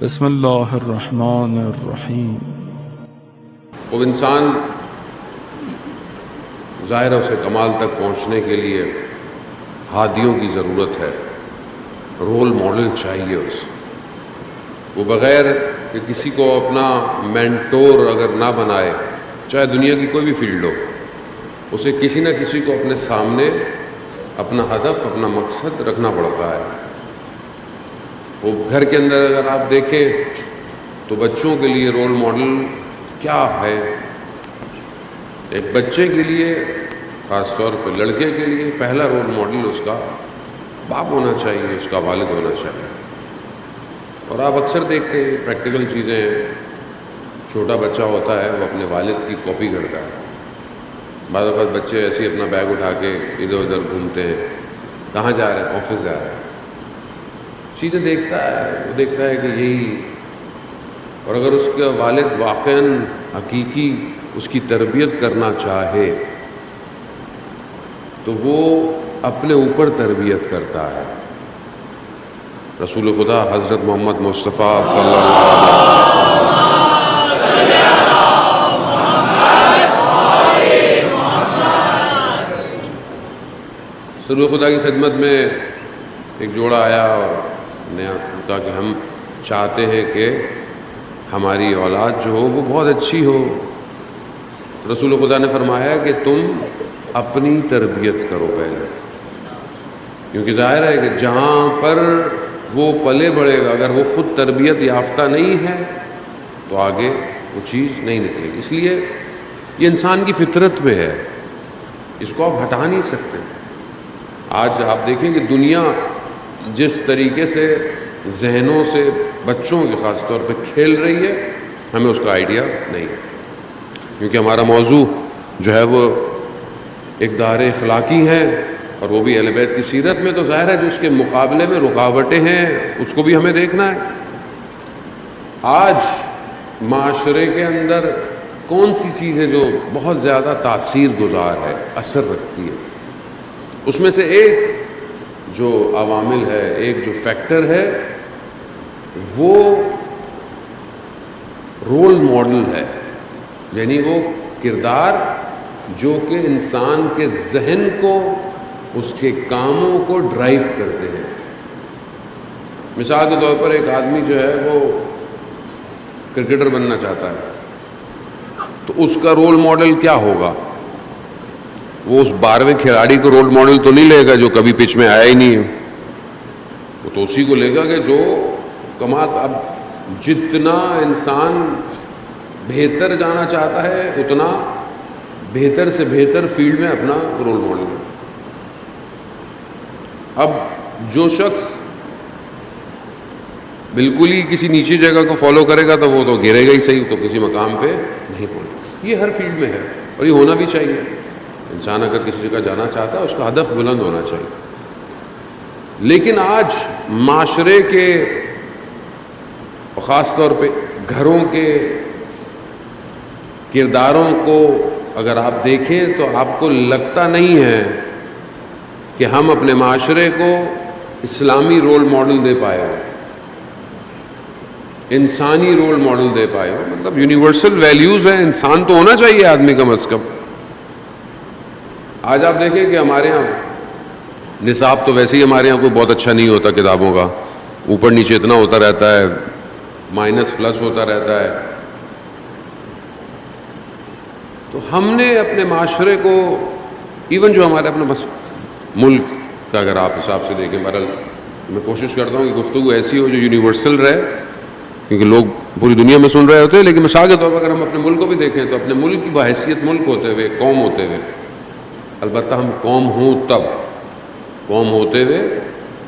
بسم اللہ الرحمن الرحیم۔ وہ انسان ظاہر ہے اسے کمال تک پہنچنے کے لیے ہادیوں کی ضرورت ہے، رول ماڈل چاہیے اسے۔ وہ بغیر کہ کسی کو اپنا مینٹور اگر نہ بنائے، چاہے دنیا کی کوئی بھی فیلڈ ہو، اسے کسی نہ کسی کو اپنے سامنے اپنا ہدف، اپنا مقصد رکھنا پڑتا ہے۔ وہ گھر کے اندر اگر آپ دیکھیں تو بچوں کے لیے رول ماڈل کیا ہے؟ ایک بچے کے لیے، خاص طور پہ لڑکے کے لیے، پہلا رول ماڈل اس کا باپ ہونا چاہیے، اس کا والد ہونا چاہیے۔ اور آپ اکثر دیکھتے ہیں پریکٹیکل چیزیں، چھوٹا بچہ ہوتا ہے وہ اپنے والد کی کاپی کرتا ہے۔ بعض اوقات بچے ایسے ہی اپنا بیگ اٹھا کے ادھر ادھر گھومتے ہیں، کہاں جا رہے ہیں؟ آفس جا رہے ہیں۔ چیزیں دیکھتا ہے، وہ دیکھتا ہے کہ یہی، اور اگر اس کا والد واقعاً حقیقی اس کی تربیت کرنا چاہے تو وہ اپنے اوپر تربیت کرتا ہے۔ رسول خدا حضرت محمد مصطفیٰ صلی اللہ علیہ وسلم، رسول خدا کی خدمت میں ایک جوڑا آیا اور نے کہا کہ ہم چاہتے ہیں کہ ہماری اولاد جو ہو وہ بہت اچھی ہو۔ رسول خدا نے فرمایا کہ تم اپنی تربیت کرو پہلے، کیونکہ ظاہر ہے کہ جہاں پر وہ پلے بڑھے گا، اگر وہ خود تربیت یافتہ نہیں ہے تو آگے وہ چیز نہیں نکلے گی۔ اس لیے یہ انسان کی فطرت میں ہے، اس کو آپ ہٹا نہیں سکتے۔ آج آپ دیکھیں کہ دنیا جس طریقے سے ذہنوں سے بچوں کے خاص طور پہ کھیل رہی ہے، ہمیں اس کا آئیڈیا نہیں، کیونکہ ہمارا موضوع جو ہے وہ اقدار اخلاقی ہے، اور وہ بھی اہل بیت کی سیرت میں، تو ظاہر ہے جو اس کے مقابلے میں رکاوٹیں ہیں اس کو بھی ہمیں دیکھنا ہے۔ آج معاشرے کے اندر کون سی چیز ہے جو بہت زیادہ تاثیر گزار ہے، اثر رکھتی ہے؟ اس میں سے ایک جو عوامل ہے، ایک جو فیکٹر ہے، وہ رول ماڈل ہے، یعنی وہ کردار جو کہ انسان کے ذہن کو، اس کے کاموں کو ڈرائیو کرتے ہیں۔ مثال کے طور پر ایک آدمی جو ہے وہ کرکٹر بننا چاہتا ہے، تو اس کا رول ماڈل کیا ہوگا؟ وہ اس 12ویں کھلاڑی کو رول ماڈل تو نہیں لے گا جو کبھی پچ میں آیا ہی نہیں ہے، وہ تو اسی کو لے گا کہ جو کمال۔ اب جتنا انسان بہتر جانا چاہتا ہے اتنا بہتر سے بہتر فیلڈ میں اپنا رول ماڈل ہے۔ اب جو شخص بالکل ہی کسی نیچی جگہ کو فالو کرے گا تو وہ تو گرے گا ہی صحیح، تو کسی مقام پہ نہیں پہنچے۔ یہ ہر فیلڈ میں ہے اور یہ ہونا بھی چاہیے۔ انسان اگر کسی جگہ جانا چاہتا ہے اس کا ہدف بلند ہونا چاہیے۔ لیکن آج معاشرے کے، خاص طور پہ گھروں کے کرداروں کو اگر آپ دیکھیں تو آپ کو لگتا نہیں ہے کہ ہم اپنے معاشرے کو اسلامی رول ماڈل دے پائے ہو، انسانی رول ماڈل دے پائے ہو۔ مطلب یونیورسل ویلیوز ہیں، انسان تو ہونا چاہیے آدمی کم از کم۔ آج آپ دیکھیں کہ ہمارے ہاں نصاب تو ویسے ہی ہمارے ہاں کوئی بہت اچھا نہیں ہوتا کتابوں کا، اوپر نیچے اتنا ہوتا رہتا ہے، مائنس پلس ہوتا رہتا ہے۔ تو ہم نے اپنے معاشرے کو، ایون جو ہمارے اپنے ملک کا اگر آپ حساب سے دیکھیں، بہرحال میں کوشش کرتا ہوں کہ گفتگو ایسی ہو جو یونیورسل رہے، کیونکہ لوگ پوری دنیا میں سن رہے ہوتے ہیں، لیکن مثال کے طور پر اگر ہم اپنے ملک کو بھی دیکھیں تو اپنے ملک کی بحیثیت ملک ہوتے ہوئے، قوم ہوتے ہوئے، البتہ ہم قوم ہوں تب، قوم ہوتے ہوئے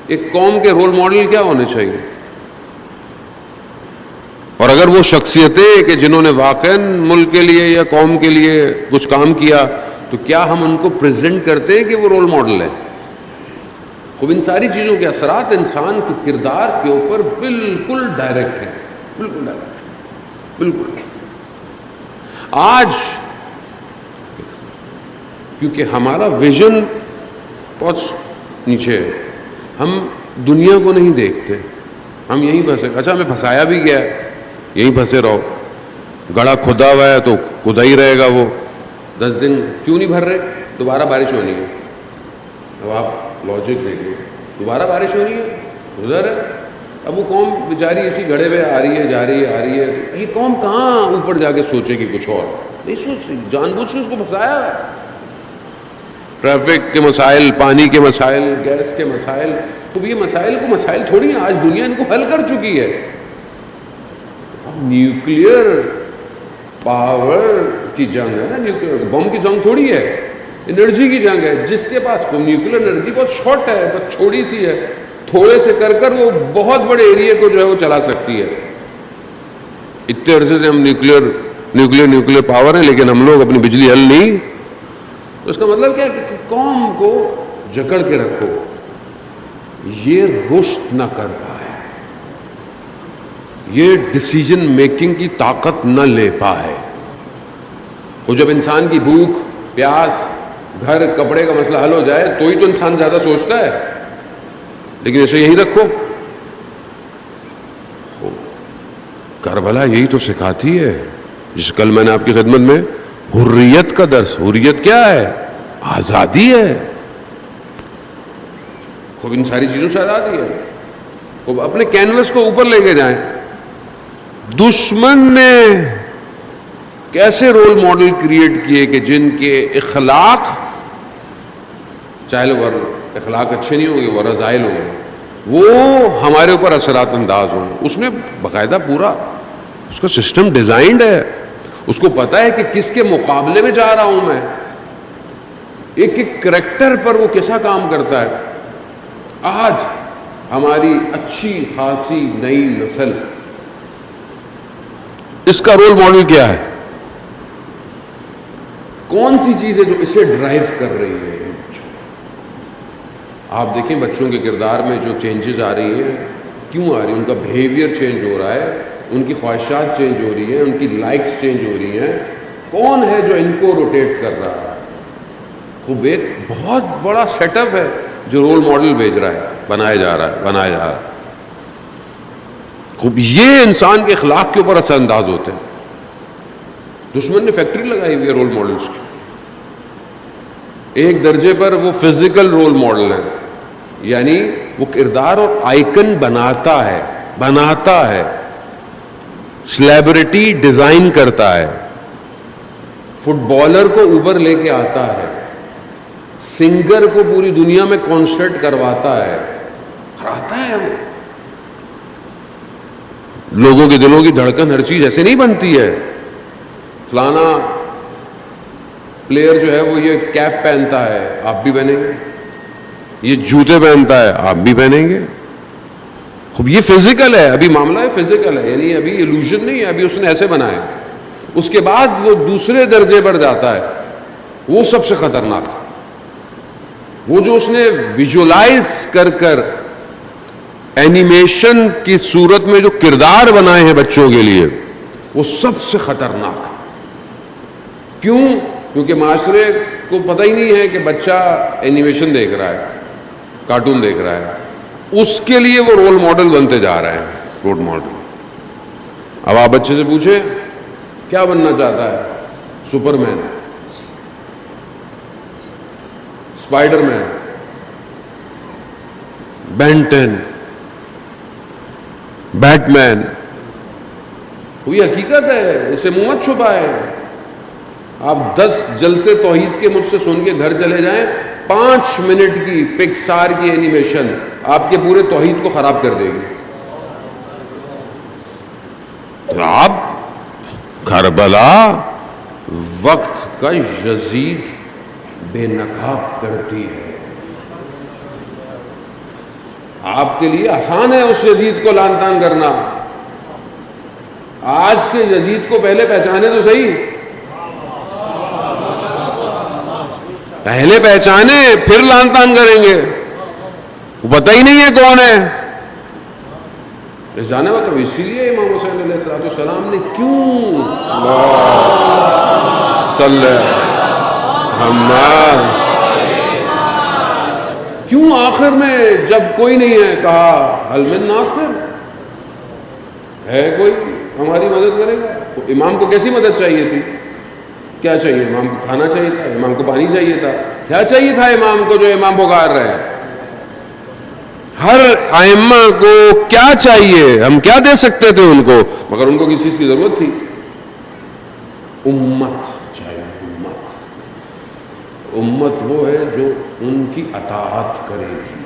ایک قوم کے رول ماڈل کیا ہونے چاہیے؟ اور اگر وہ شخصیتیں کہ جنہوں نے واقعاً ملک کے لیے یا قوم کے لیے کچھ کام کیا، تو کیا ہم ان کو پریزنٹ کرتے ہیں کہ وہ رول ماڈل ہے؟ خوب ان ساری چیزوں کے اثرات انسان کے کردار کے اوپر بالکل ڈائریکٹ ہیں، بالکل ڈائریکٹ، بالکل۔ آج کیونکہ ہمارا ویژن بہت نیچے ہے، ہم دنیا کو نہیں دیکھتے، ہم یہیں پھنسے. اچھا ہمیں پھنسایا بھی گیا ہے, یہیں پھنسے رہو. گڑھا کھدا ہوا ہے تو کھدا ہی رہے گا وہ. 10 دن کیوں نہیں بھر رہے؟ دوبارہ بارش ہونی ہے. اب آپ لاجک دیکھیے, دوبارہ بارش ہونی ہے, ادھر ہے. اب وہ قوم بیچاری اسی گڑھے پہ آ رہی ہے, جا رہی ہے, آ رہی ہے. یہ قوم کہاں اوپر جا کے سوچے گی کچھ اور؟ نہیں سوچ رہی, جان بوجھ کے اس کو پھنسایا. ٹریفک کے مسائل, پانی کے مسائل, گیس کے مسائل. تو یہ مسائل کو مسائل تھوڑی ہیں, آج دنیا ان کو حل کر چکی ہے. اب نیوکلیئر پاور کی جنگ ہے نا, نیوکلیئر بم کی جنگ تھوڑی ہے, انرجی کی جنگ ہے. جس کے پاس نیوکلیئر انرجی بہت شارٹ ہے, بہت چھوٹی سی ہے, تھوڑے سے کر وہ بہت بڑے ایریے کو جو ہے وہ چلا سکتی ہے. اتنے عرصے سے ہم نیوکلیئر پاور ہیں, لیکن ہم لوگ اپنی بجلی حل نہیں. تو اس کا مطلب کیا ہے کہ قوم کو جکڑ کے رکھو, یہ رشد نہ کر پائے, یہ ڈیسیجن میکنگ کی طاقت نہ لے پائے. وہ جب انسان کی بھوک, پیاس, گھر, کپڑے کا مسئلہ حل ہو جائے تو ہی تو انسان زیادہ سوچتا ہے, لیکن اسے یہیں رکھو. کربلا یہی تو سکھاتی ہے, جس کل میں نے آپ کی خدمت میں حریت کا درس. حریت کیا ہے؟ آزادی ہے. خوب ان ساری چیزوں سے آزادی ہے. خوب اپنے کینوس کو اوپر لے کے جائیں. دشمن نے کیسے رول ماڈل کریٹ کیے کہ جن کے اخلاق, چاہے لوگ اخلاق اچھے نہیں ہوں گے, وہ رذائل ہوں گے, وہ ہمارے اوپر اثرات انداز ہوں. اس نے باقاعدہ پورا اس کا سسٹم ڈیزائنڈ ہے. اس کو پتا ہے کہ کس کے مقابلے میں جا رہا ہوں میں, ایک ایک کریکٹر پر وہ کیسا کام کرتا ہے. آج ہماری اچھی خاصی نئی نسل, اس کا رول ماڈل کیا ہے؟ کون سی چیز ہے جو اسے ڈرائیو کر رہی ہے؟ آپ دیکھیں بچوں کے کردار میں جو چینجز آ رہی ہیں, کیوں آ رہی ہیں؟ ان کا بیہیویئر چینج ہو رہا ہے, ان کی خواہشات چینج ہو رہی ہیں, ان کی لائکس چینج ہو رہی ہیں. کون ہے جو ان کو روٹیٹ کر رہا ہے؟ خوب ایک بہت بڑا سیٹ اپ ہے جو رول ماڈل بھیج رہا ہے, بنایا جا رہا ہے. خوب یہ انسان کے اخلاق کے اوپر اثر انداز ہوتے ہیں. دشمن نے فیکٹری لگائی ہوئی ہے رول ماڈلس کی. ایک درجے پر وہ فزیکل رول ماڈل ہیں, یعنی وہ کردار اور آئیکن بناتا ہے, سلیبریٹی ڈیزائن کرتا ہے, فٹ بالر کو اوپر لے کے آتا ہے, سنگر کو پوری دنیا میں کانسرٹ کرواتا ہے, ہراتا ہے. وہ لوگوں کے دلوں کی دھڑکن, ہر چیز ایسے نہیں بنتی ہے. فلانا پلیئر جو ہے وہ یہ کیپ پہنتا ہے, آپ بھی پہنیں گے. یہ جوتے پہنتا ہے, آپ بھی پہنیں گے. خوب یہ فزیکل ہے, ابھی معاملہ ہے فزیکل ہے, یعنی ابھی ایلوژن نہیں ہے, ابھی اس نے ایسے بنایا. اس کے بعد وہ دوسرے درجے پر جاتا ہے, وہ سب سے خطرناک. وہ جو اس نے ویژولائز کر اینیمیشن کی صورت میں جو کردار بنائے ہیں بچوں کے لیے, وہ سب سے خطرناک. کیوں؟ کیونکہ معاشرے کو پتہ ہی نہیں ہے کہ بچہ اینیمیشن دیکھ رہا ہے, کارٹون دیکھ رہا ہے. اس کے لیے وہ رول ماڈل بنتے جا رہے ہیں, رول ماڈل. اب آپ بچے سے پوچھیں کیا بننا چاہتا ہے؟ سپر مین, اسپائڈر مین, بین 10, بیٹ مین. وہی حقیقت ہے, اسے منہ مت چھپائے. آپ 10 جلسے توحید کے مجھ سے سن کے گھر چلے جائیں, 5 منٹ کی پکسار کی اینیمیشن آپ کے پورے توحید کو خراب کر دے گی. آپ کربلا وقت کا یزید بے نقاب کرتی ہے. آپ کے لیے آسان ہے اس یزید کو لان تان کرنا. آج کے یزید کو پہلے پہچانے تو صحیح, پہلے پہچانے پھر لان تان کریں گے. وہ پتہ ہی نہیں ہے کون ہے. جانے ہوا تو اسی لیے امام حسین علیہ السلام نے کیوں کیوں آخر میں جب کوئی نہیں ہے کہا حل من ناصر, ہے کوئی ہماری مدد کرے گا؟ تو امام کو کیسی مدد چاہیے تھی؟ کیا چاہیے؟ امام کو کھانا چاہیے تھا، امام کو پانی چاہیے تھا، کیا چاہیے تھا امام کو جو امام پکار رہے ہیں؟ ہر ائمہ کو کیا چاہیے؟ ہم کیا دے سکتے تھے ان کو؟ مگر ان کو کس چیز کی ضرورت تھی؟ امت چاہیے. امت وہ ہے جو ان کی اطاعت کرے گی.